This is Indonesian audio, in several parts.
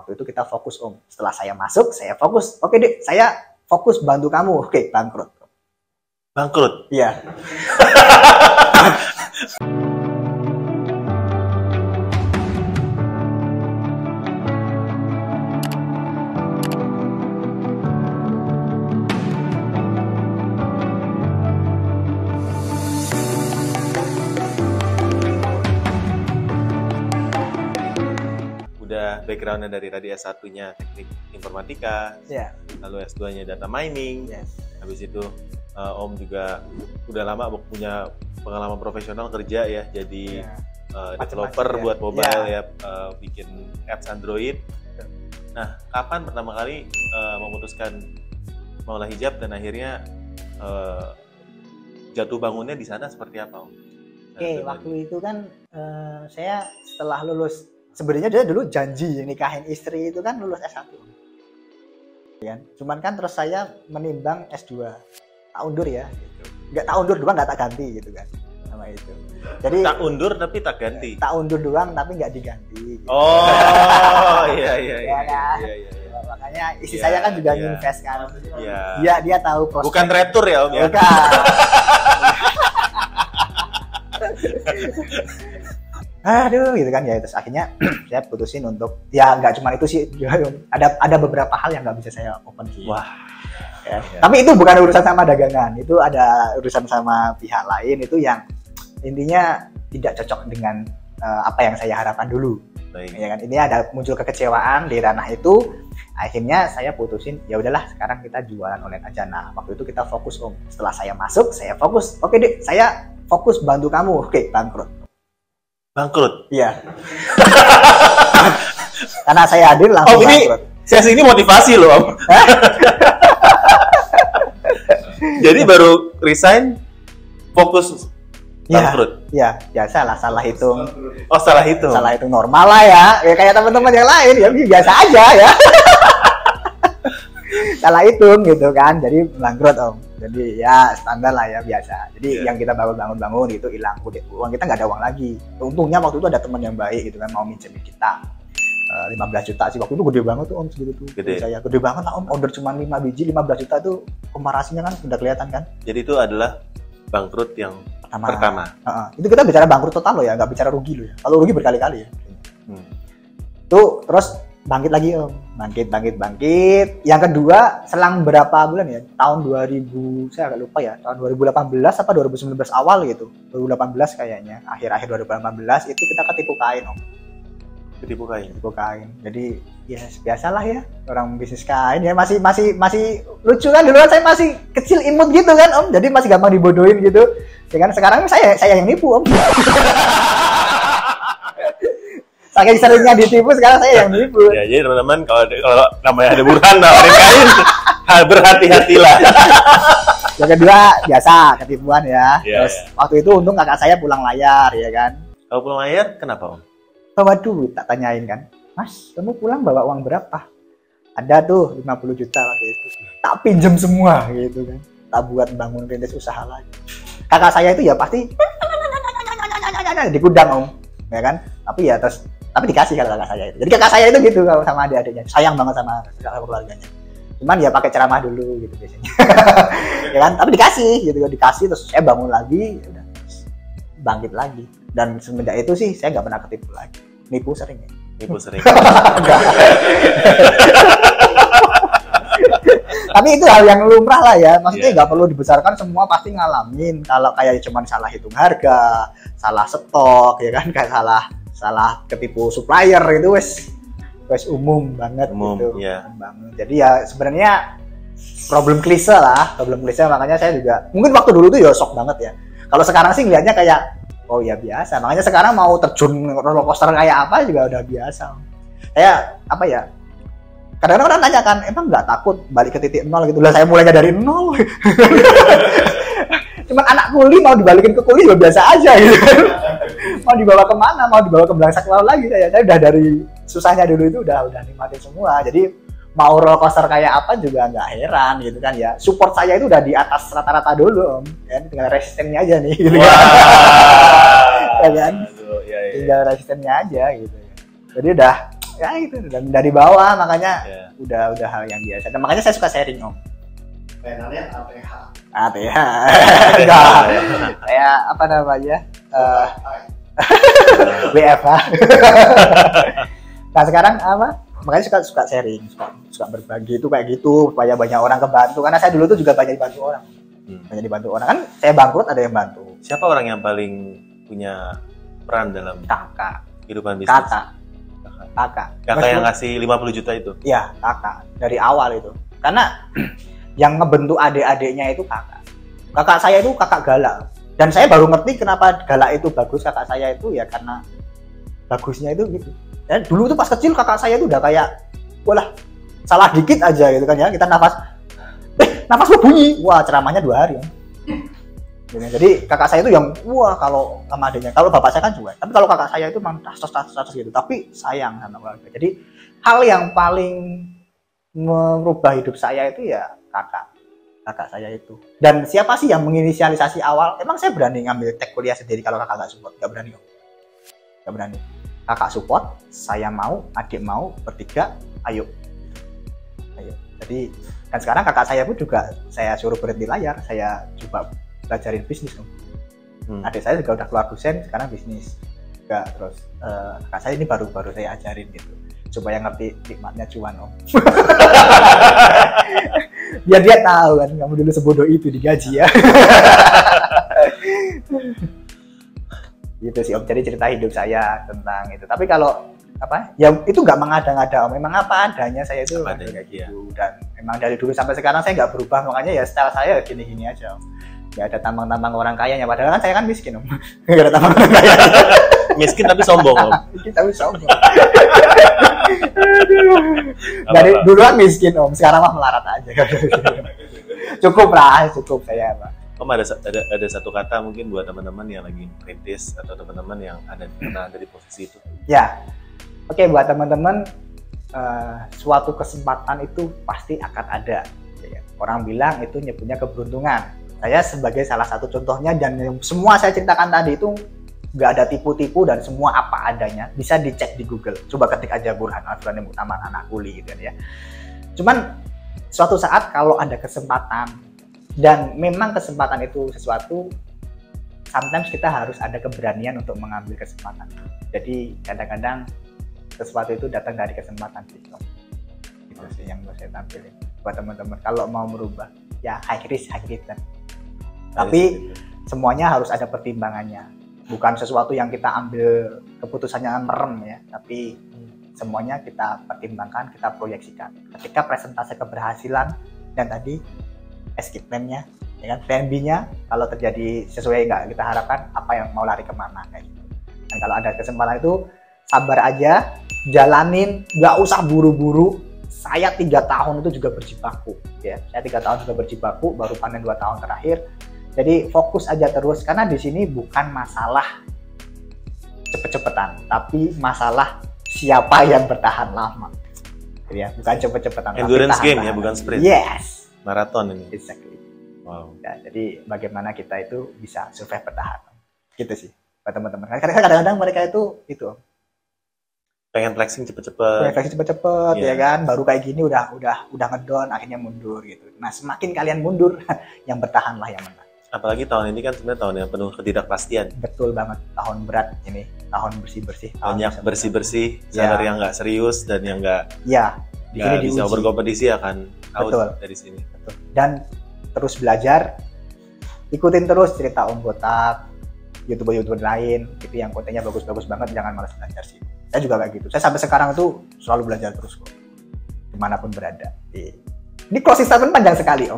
waktu itu kita fokus Om. Setelah saya masuk, saya fokus. Oke deh, saya fokus bantu kamu. Oke, bangkrut. Bangkrut? Iya. Udah backgroundnya dari tadi S1-nya teknik informatika, lalu S2-nya data mining, habis itu Om juga udah lama punya pengalaman profesional kerja ya, jadi developer buat mobile ya, bikin apps Android. Nah, kapan pertama kali memutuskan maulah hijab dan akhirnya jatuh bangunnya di sana seperti apa Om? Oke, waktu itu kan saya setelah lulus, sebenarnya dia dulu janji nikahin istri itu kan lulus S1. Ya, cuman kan terus saya menimbang S2. Tak undur ya gitu. Enggak tak undur doang, enggak tak ganti gitu kan. Sama itu. Jadi tak undur tapi tak ganti. Tak undur doang tapi enggak diganti. Gitu. Oh, iya. Makanya istri saya kan juga invest kan. Iya. Dia tahu proses. Bukan retur ya Om ya. Bukan. Aduh gitu kan ya, terus akhirnya saya putusin untuk ya nggak cuma itu sih, ada beberapa hal yang nggak bisa saya open sih. Wah. Ya. Tapi itu bukan urusan sama dagangan, itu ada urusan sama pihak lain itu yang intinya tidak cocok dengan apa yang saya harapkan dulu. Baik. Ya kan, ini ada muncul kekecewaan di ranah itu, akhirnya saya putusin ya udahlah sekarang kita jualan online aja. Nah waktu itu kita fokus Om, setelah saya masuk saya fokus, oke deh saya fokus bantu kamu. Oke, bangkrut. Bangkrut? Iya. Karena saya hadir langsung bangkrut. Sesi ini motivasi loh Om. Jadi baru resign, fokus bangkrut? Iya, biasa lah, salah hitung. Oh, salah hitung? Salah hitung normal lah ya kayak teman-teman yang lain, ya biasa aja ya. Salah hitung gitu kan, jadi bangkrut Om. Jadi ya standar lah ya, biasa. Jadi yang kita bangun gitu hilang, uang kita nggak ada uang lagi. Untungnya waktu itu ada teman yang baik gitu kan, mau minjemin kita 15 juta sih, waktu itu gede banget tuh Om, segitu tuh. Saya gede banget lah Om, order cuma 5 biji 15 juta tuh, komparasinya kan udah kelihatan kan. Jadi itu adalah bangkrut yang pertama. Itu kita bicara bangkrut total loh ya, nggak bicara rugi loh ya. Kalau rugi berkali-kali ya. Tuh terus bangkit lagi Om, bangkit. Yang kedua selang berapa bulan ya, tahun 2000 saya agak lupa ya, tahun 2018 apa 2019 awal gitu, 2018 kayaknya, akhir 2018 itu kita ketipu kain Om. Ketipu kain. Jadi ya biasalah ya orang bisnis kain ya, masih lucu kan, dulu kan saya masih kecil imut gitu kan Om, jadi masih gampang dibodohin gitu. Ya kan sekarang saya yang nipu Om. Saking seringnya ditipu, sekarang saya yang nipu. Ya, jadi teman-teman kalau namanya ada Burhan nawarin kain, berhati-hatilah. Yang kedua biasa ketipuan ya. Terus waktu itu untung kakak saya pulang layar ya kan. Kalau pulang layar kenapa Om? Bawa duit, tak tanyain kan. Mas, kamu pulang bawa uang berapa? Ada tuh 50 juta waktu itu. Tak pinjem semua gitu kan. Tak buat bangun rintis usaha lagi. Kakak saya itu ya pasti di gudang Om, ya kan. Tapi dikasih kalau kakak saya itu. Jadi kakak saya itu gitu kalau sama adik-adiknya, sayang banget sama keluarganya. Cuman ya pakai ceramah dulu gitu biasanya. Ya kan, tapi dikasih terus saya bangun lagi, udah bangkit lagi. Dan semenjak itu sih saya nggak pernah ketipu lagi. Nipu sering ya. Tapi itu hal yang lumrah lah ya, maksudnya nggak perlu dibesarkan, semua pasti ngalamin. Kalau kayak cuman salah hitung harga, salah stok ya kan, kayak salah ketipu supplier itu wes umum banget gitu. Jadi ya sebenarnya problem klise, makanya saya juga mungkin waktu dulu tuh ya shock banget ya. Kalau sekarang sih ngelihatnya kayak oh ya biasa, makanya sekarang mau terjun roller coaster kayak apa juga udah biasa. Saya kadang-kadang orang tanya kan, emang nggak takut balik ke titik nol gitu? Lah saya mulainya dari nol. Cuman anak kuli mau dibalikin ke kuli juga biasa aja gitu. Mau dibawa kemana? Mau dibawa ke belangsak laut lagi saya udah dari susahnya dulu itu udah nikmatin semua. Jadi mau roller coaster kayak apa juga nggak heran gitu kan ya. Support saya itu udah di atas rata-rata dulu Om, ya tinggal resistennya aja nih gitu kan. Ya kan? Tinggal resistennya aja gitu. Jadi udah Ya itu dan dari bawah makanya udah hal yang biasa. Dan makanya saya suka sharing Om. Pengennya ATH. ATH. Enggak. Kayak apa namanya? WFH. Nah sekarang apa? Makanya suka sharing, suka berbagi itu kayak gitu supaya banyak orang kebantu. Karena saya dulu tuh juga banyak dibantu orang. Banyak dibantu orang kan. Saya bangkrut ada yang bantu. Siapa orang yang paling punya peran dalam kehidupan bisnis? Kakak yang ngasih 50 juta itu? Iya, kakak. Dari awal itu. Karena yang ngebentuk adik-adiknya itu kakak. Kakak saya itu kakak galak. Dan saya baru ngerti kenapa galak itu bagus kakak saya itu ya karena bagusnya itu gitu. Dan dulu tuh pas kecil kakak saya itu udah kayak walah salah dikit aja gitu kan ya. Kita nafas bunyi. Wah, ceramahnya 2 hari. Ya. Jadi kakak saya itu yang wah kalau sama adiknya, kalau bapak saya kan juga. Tapi kalau kakak saya itu memang status gitu. Tapi sayang sama keluarga. Jadi hal yang paling merubah hidup saya itu ya kakak saya itu. Dan siapa sih yang menginisialisasi awal? Emang saya berani ngambil tek kuliah sendiri kalau kakak nggak support? Nggak berani kok. Nggak berani. Kakak support, saya mau, adik mau, bertiga, ayo. Jadi dan sekarang kakak saya pun juga saya suruh berhenti layar, saya coba belajarin bisnis Om. Adik saya juga udah keluar dosen, sekarang bisnis juga. Terus kakak saya ini baru saya ajarin gitu supaya ngerti nikmatnya cuan Om. Biar dia tahu kan kamu dulu sebodoh itu digaji ya. Gitu sih Om, jadi cerita hidup saya tentang itu. Tapi kalau apa ya itu nggak mengada-ngada Om, memang apa adanya saya itu kayak gitu. Dan memang dari dulu sampai sekarang saya nggak berubah, makanya ya style saya gini-gini aja Om. Gak ada tambang-tambang orang kayanya, padahal kan saya kan miskin Om. Gak ada tambang orang kaya. Miskin tapi sombong Om. Miskin tapi sombong. Dari duluan miskin Om, sekarang mah melarat aja. Cukup saya Pak. Om ada satu kata mungkin buat teman-teman yang lagi kritis atau teman-teman yang ada di posisi itu. Ya, oke buat teman-teman suatu kesempatan itu pasti akan ada. Orang bilang itu nyebutnya keberuntungan. Saya sebagai salah satu contohnya dan semua saya ceritakan tadi itu nggak ada tipu-tipu dan semua apa adanya, bisa dicek di Google. Coba ketik aja Burhan Al-Furqani Muktamar Anak Kuli gitu ya. Cuman suatu saat kalau ada kesempatan dan memang kesempatan itu sesuatu, sometimes kita harus ada keberanian untuk mengambil kesempatan. Jadi kadang-kadang sesuatu itu datang dari kesempatan gitu. Itu sih yang mau saya tampilin buat teman-teman. Kalau mau merubah ya high risk high return. Tapi semuanya harus ada pertimbangannya. Bukan sesuatu yang kita ambil keputusannya merem ya, tapi semuanya kita pertimbangkan, kita proyeksikan. Ketika presentasi keberhasilan dan tadi escape plan-nya, ya kan, plan B-nya kalau terjadi sesuai nggak kita harapkan, apa yang mau lari kemana kayak gitu. Dan kalau ada kesempatan itu sabar aja, jalanin, nggak usah buru-buru. Saya 3 tahun itu juga berjibaku, ya. Saya 3 tahun juga berjibaku, baru panen 2 tahun terakhir. Jadi fokus aja terus, karena di sini bukan masalah cepet-cepetan, tapi masalah siapa yang bertahan lama. Jadi ya, bukan cepet-cepetan. Endurance game ya, bukan sprint. Yes. Maraton ini. Exactly. Wow. Ya, jadi bagaimana kita itu bisa survive bertahan. Gitu sih, buat teman-teman. Kadang-kadang mereka itu pengen flexing cepet-cepet, ya kan, baru kayak gini udah ngedown, akhirnya mundur gitu. Nah semakin kalian mundur, yang bertahanlah yang menang. Apalagi tahun ini kan sebenarnya tahun yang penuh ketidakpastian. Betul banget, tahun berat ini, tahun bersih-bersih. Banyak bersih-bersih, seller yang nggak serius dan yang nggak bisa berkompetisi akan out dari sini. Betul. Dan terus belajar, ikutin terus cerita Om Botak, YouTuber lain, itu yang kontennya bagus-bagus banget, jangan malas belajar sih. Saya juga kayak gitu. Saya sampai sekarang itu selalu belajar terus kok. Dimanapun berada. Ini closing statement panjang sekali Om.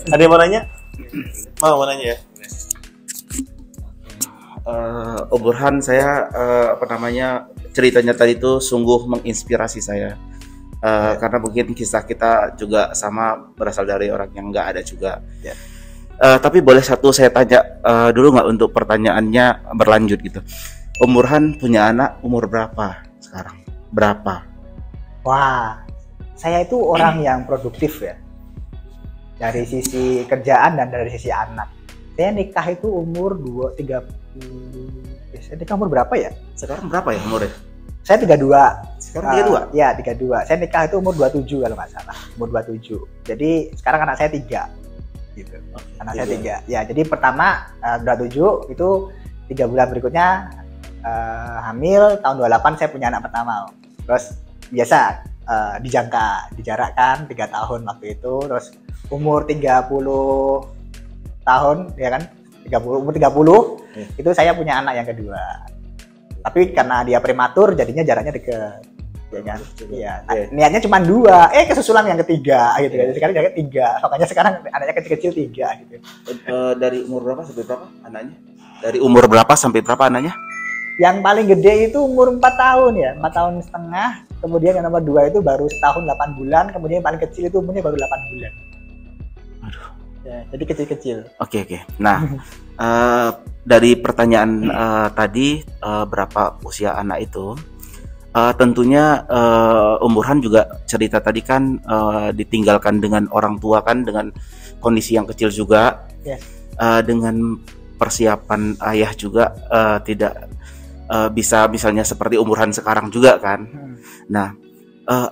Ada yang mau nanya? Mau nanya ya? Om Burhan, saya ceritanya tadi itu sungguh menginspirasi saya. Karena mungkin kisah kita juga sama, berasal dari orang yang nggak ada juga. Tapi boleh satu saya tanya dulu nggak, untuk pertanyaannya berlanjut gitu. Om Burhan punya anak umur berapa sekarang? Berapa? Wah, saya itu orang yang produktif ya. Dari sisi kerjaan dan dari sisi anak. Saya nikah itu umur 30. Saya nikah umur berapa ya? Sekarang berapa ya umurnya? Saya 32. Sekarang 32? Ya, 32. Saya nikah itu umur 27 kalau nggak salah. Umur 27. Jadi sekarang anak saya 3. Gitu. Anak saya 3. Ya, jadi pertama 27 itu 3 bulan berikutnya hamil, tahun 28 saya punya anak pertama. Terus biasa dijarakkan 3 tahun waktu itu. Terus umur 30 tahun ya kan? Umur 30 itu saya punya anak yang kedua. Tapi karena dia prematur jadinya jaraknya dekat. Ya kan? Iya. Niatnya cuma 2, kesusulan yang ketiga gitu. Jadi sekarang jaraknya 3. Makanya sekarang anaknya kecil-kecil 3 gitu. Dari umur berapa sampai berapa anaknya? Dari umur berapa sampai berapa anaknya? Yang paling gede itu umur 4 tahun ya, 4 tahun setengah. Kemudian yang nomor 2 itu baru setahun 8 bulan. Kemudian yang paling kecil itu umurnya baru 8 bulan. Aduh. Ya, jadi kecil-kecil. Oke. Nah, dari pertanyaan tadi berapa usia anak itu, tentunya Burhan juga cerita tadi kan ditinggalkan dengan orang tua kan, dengan kondisi yang kecil juga, yes. Dengan persiapan ayah juga tidak bisa misalnya seperti Burhan sekarang juga kan. Nah,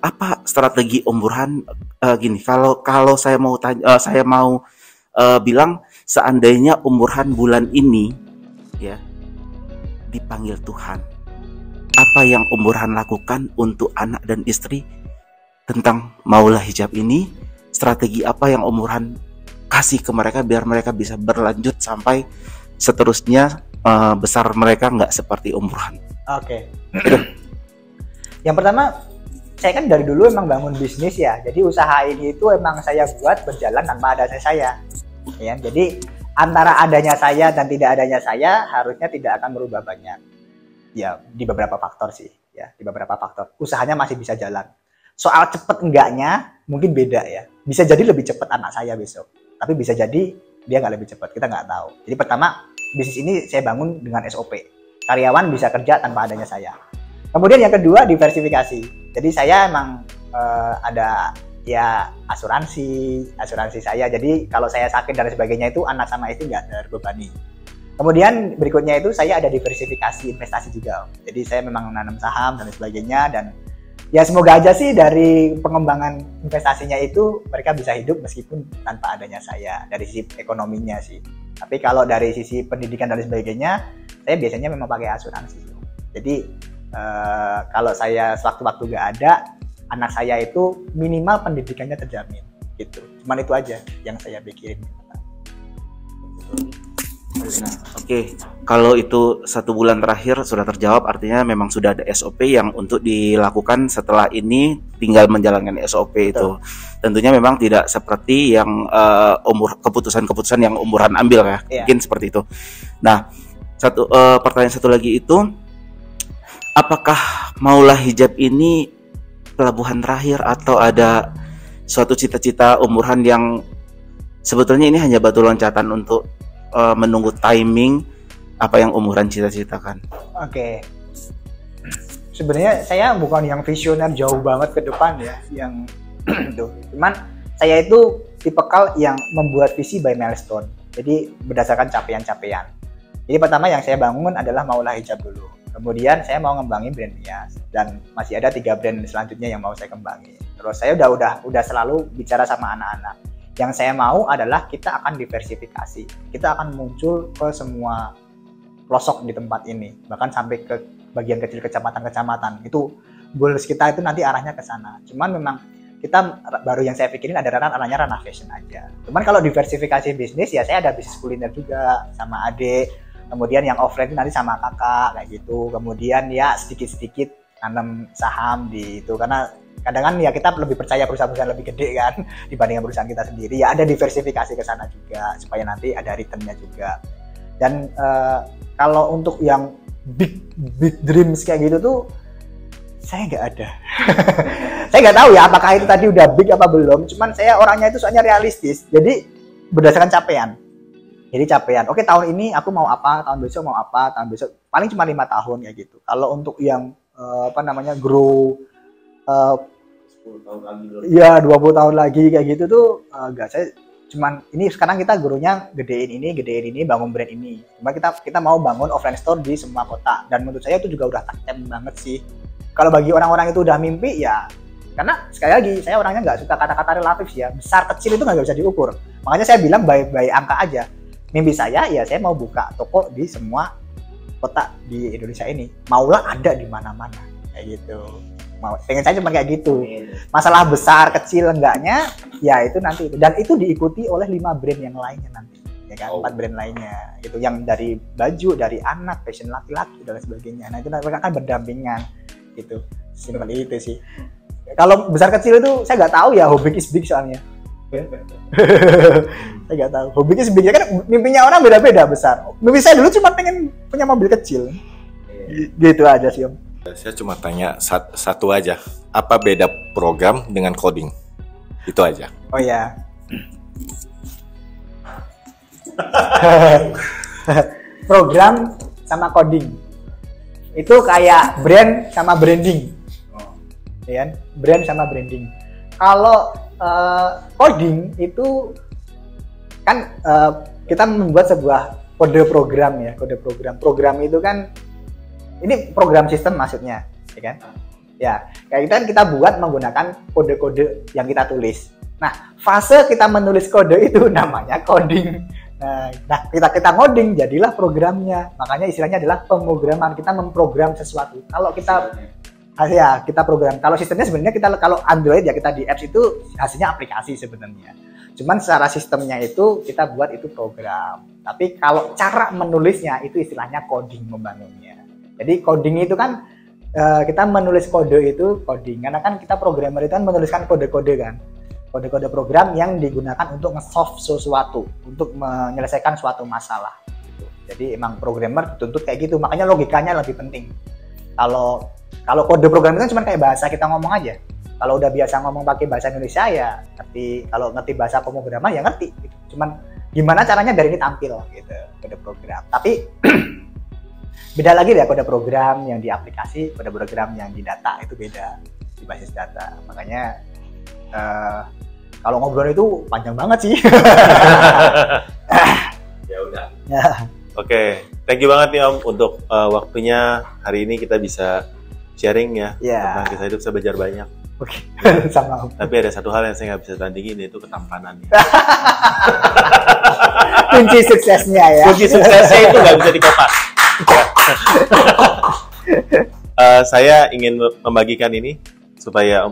apa strategi Burhan gini? Kalau saya mau tanya, saya mau bilang seandainya Burhan bulan ini ya dipanggil Tuhan, apa yang Burhan lakukan untuk anak dan istri tentang Maulah Hijab ini? Strategi apa yang Burhan kasih ke mereka biar mereka bisa berlanjut sampai seterusnya besar mereka nggak seperti Burhan? Oke. Yang pertama, saya kan dari dulu emang bangun bisnis ya. Jadi usaha ini itu emang saya buat berjalan tanpa adanya saya. Ya, jadi antara adanya saya dan tidak adanya saya harusnya tidak akan berubah banyak. Ya, di beberapa faktor sih. Ya, di beberapa faktor. Usahanya masih bisa jalan. Soal cepet enggaknya mungkin beda ya. Bisa jadi lebih cepat anak saya besok. Tapi bisa jadi dia nggak lebih cepat. Kita nggak tahu. Jadi pertama, bisnis ini saya bangun dengan SOP. Karyawan bisa kerja tanpa adanya saya. Kemudian yang kedua, diversifikasi. Jadi saya emang ada ya asuransi saya. Jadi kalau saya sakit dan sebagainya itu anak sama istri nggak terbebani. Kemudian berikutnya itu saya ada diversifikasi investasi juga. Jadi saya memang menanam saham dan sebagainya, dan ya semoga aja sih dari pengembangan investasinya itu mereka bisa hidup meskipun tanpa adanya saya dari sisi ekonominya sih. Tapi kalau dari sisi pendidikan dan sebagainya, saya biasanya memang pakai asuransi. Jadi kalau saya sewaktu-waktu nggak ada, anak saya itu minimal pendidikannya terjamin gitu. Cuman itu aja yang saya pikirin. Oke, kalau itu 1 bulan terakhir sudah terjawab, artinya memang sudah ada SOP yang untuk dilakukan setelah ini, tinggal menjalankan SOP. Betul. Itu tentunya memang tidak seperti yang keputusan-keputusan yang Burhan ambil ya, mungkin seperti itu. Nah, pertanyaan satu lagi itu, apakah Maulah Hijab ini pelabuhan terakhir atau ada suatu cita-cita Burhan yang sebetulnya ini hanya batu loncatan untuk menunggu timing apa yang Burhan cita-citakan? Oke. Sebenarnya saya bukan yang visioner jauh banget ke depan ya, yang itu. Cuman saya itu tipikal yang membuat visi by milestone. Jadi berdasarkan capaian-capaian. Jadi pertama yang saya bangun adalah Maulah Hijab dulu. Kemudian saya mau ngembangin brand Nias, dan masih ada 3 brand selanjutnya yang mau saya kembangin. Terus saya udah selalu bicara sama anak-anak. Yang saya mau adalah kita akan diversifikasi. Kita akan muncul ke semua pelosok di tempat ini, bahkan sampai ke bagian kecil kecamatan-kecamatan. Itu goals kita itu nanti arahnya ke sana. Cuman memang kita baru yang saya pikirin ada arahnya ranah fashion aja. Cuman kalau diversifikasi bisnis ya saya ada bisnis kuliner juga sama adik. Kemudian yang offline nanti sama kakak kayak gitu. Kemudian ya sedikit-sedikit nanam saham di itu, karena kadang kan ya kita lebih percaya perusahaan-perusahaan lebih gede kan dibandingkan perusahaan kita sendiri. Ya ada diversifikasi ke sana juga supaya nanti ada returnnya juga. Dan kalau untuk yang big dreams kayak gitu tuh saya nggak ada. Saya nggak tahu ya apakah itu tadi udah big apa belum. Cuman saya orangnya itu soalnya realistis. Jadi berdasarkan capaian. Jadi capaian. Oke, tahun ini aku mau apa, tahun besok mau apa, tahun besok paling cuma 5 tahun kayak gitu. Kalau untuk yang grow 10 tahun lagi. Iya, 20 tahun lagi kayak gitu tuh enggak. Saya cuman ini sekarang kita gurunya gedein ini, bangun brand ini. Cuma kita mau bangun offline store di semua kota, dan menurut saya itu juga udah taktem banget sih. Kalau bagi orang-orang itu udah mimpi ya, karena sekali lagi saya orangnya nggak suka kata-kata relatif sih ya. Besar kecil itu nggak bisa diukur. Makanya saya bilang baik-baik angka aja. Mimpi saya ya saya mau buka toko di semua kota di Indonesia ini. Maulah ada di mana-mana kayak gitu. Pengen saya cuma kayak gitu. Masalah besar kecil enggaknya ya itu nanti. Dan itu diikuti oleh 5 brand yang lainnya nanti. Ya kan, 4 brand lainnya gitu, yang dari baju, dari anak, fashion laki-laki dan sebagainya. Nah itu mereka kan berdampingan gitu, simpel itu sih. Kalau besar kecil itu saya nggak tahu ya, how big is big soalnya. Saya nggak tahu, how big is big ya kan, mimpinya orang beda-beda besar. Mimpi saya dulu cuma pengen punya mobil kecil, gitu aja sih Om. Saya cuma tanya satu aja, apa beda program dengan coding? Itu aja. Oh ya. Program sama coding itu kayak brand sama branding, ya kan? Brand sama branding. Kalau coding itu kan kita membuat sebuah kode program ya, kode program. Program itu kan ini program sistem maksudnya, ya kan? Ya, kayak itu kan kita buat menggunakan kode-kode yang kita tulis. Nah, fase kita menulis kode itu namanya coding. Nah kita ngoding jadilah programnya. Makanya istilahnya adalah pemrograman. Kita memprogram sesuatu. Kalau kita kita program. Kalau sistemnya sebenarnya kalau Android ya kita di apps itu hasilnya aplikasi sebenarnya. Cuman secara sistemnya itu kita buat itu program. Tapi kalau cara menulisnya itu istilahnya coding, membangunnya. Jadi coding itu kan kita menulis kode itu coding. Karena kan kita programmer itu kan menuliskan kode-kode kan. Kode-kode program yang digunakan untuk nge-solve sesuatu, untuk menyelesaikan suatu masalah. Jadi emang programmer dituntut kayak gitu, makanya logikanya lebih penting. Kalau kode program itu kan cuma kayak bahasa kita ngomong aja. Kalau udah biasa ngomong pakai bahasa Indonesia ya ngerti, kalau ngerti bahasa pemrograman ya ngerti. Gitu. Cuman gimana caranya biar ini tampil gitu, kode program. Tapi beda lagi ya kode program yang di aplikasi, kode program yang di data itu beda, di basis data. Makanya kalau ngobrol itu panjang banget sih. Ya udah. Oke, thank you banget nih Om untuk waktunya hari ini kita bisa sharing ya tentang kisah hidup, saya belajar banyak. Oke, sama Om. Tapi ada satu hal yang saya nggak bisa tandingin, yaitu ketampanan. Kunci suksesnya ya. Kunci suksesnya itu nggak bisa dikopas. Saya ingin membagikan ini supaya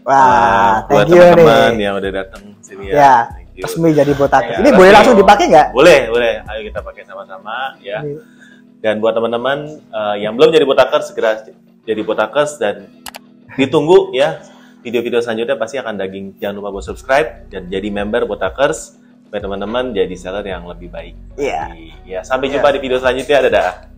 wah, buat teman-teman yang udah datang sini ya. Resmi jadi Botakers. Ini boleh langsung dipakai nggak? Boleh. Ayo kita pakai sama-sama ya. Dan buat teman-teman yang belum jadi Botakers, segera jadi Botakers dan ditunggu ya. Video-video selanjutnya pasti akan daging. Jangan lupa buat subscribe dan jadi member Botakers supaya teman-teman jadi seller yang lebih baik. Iya. Ya, sampai jumpa di video selanjutnya. Dadah.